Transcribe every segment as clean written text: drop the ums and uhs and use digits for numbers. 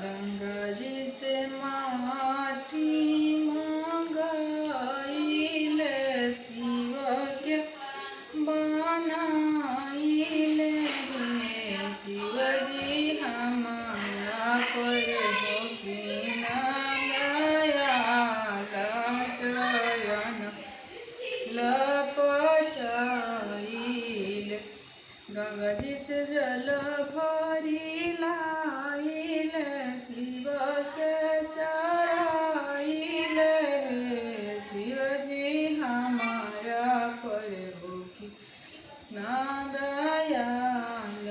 गंगा जी से माटी मंगाइले शिव के बनाइले रे शिव जी हमारा पर होकिना दयाल चरण लपटाइले गंगा जी से जल भरी लाइले शिव के चढ़ाइले शिव जी हमारा पर होकी ना दयाल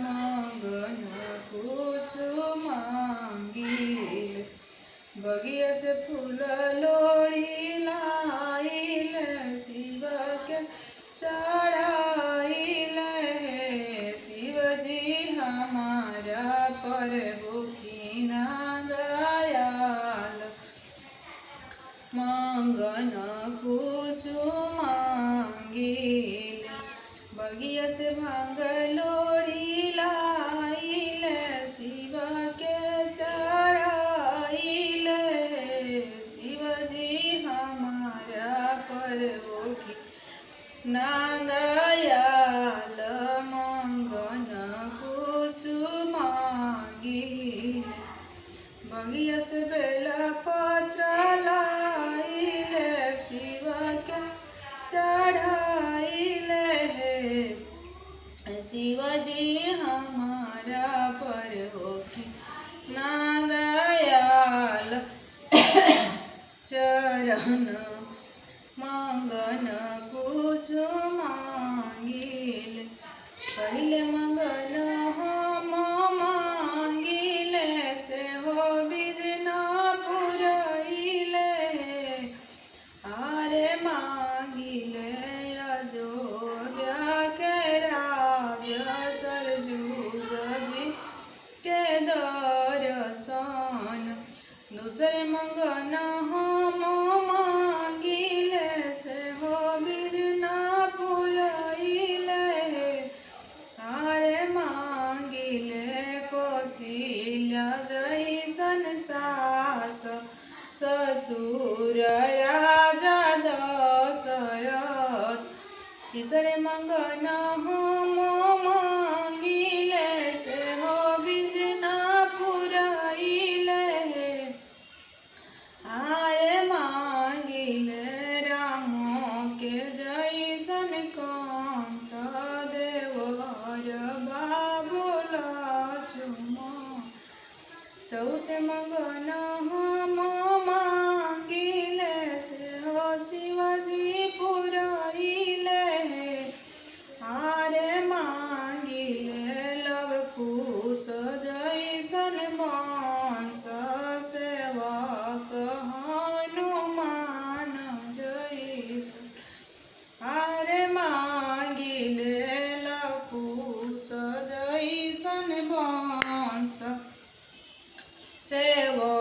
मंगन कुछ मांगिले बगिया से फूल लोड़ी लाइले शिव के चढ़ाइले शिव जी हमारा पर होकिना दयाल मंगन कुछ मांगिले बगिया से भांग लोड़ी लाइले शिव के चढ़ाइले शिव जी हमारा पर होकी ना दयाल मंगन कुछ मांगिले बगिया से बेला पत्र लाइले शिव के चढ़ाइले शिव जी हमारा पर होकी ना दयाल चरण मंगन कुछ मांगिले पहले मंगन हम मांगिले से हो विधना पुरइले आरे मांगिले अयोध्या के राज सरजुग जी के दर्शन दूसरे मंगन हम मांगिले से हो विधना पुरइले आरे मांगिले कौशल्या जैसन सास ससुर राजा दशरथ तीसरे मंगन हम मांगिले से हो विघ्न पुरइले आरे मांगिले राम के जैसन कांत देवर बाबुल चुमा चौथे मंगन हम मांगिले से हो शिवजी पुरइले आरे मांगिले लव कुश जैसन वंश सेवक हनुमान जैसन आरे मांगिले लव कुश जैसन वंश सेवक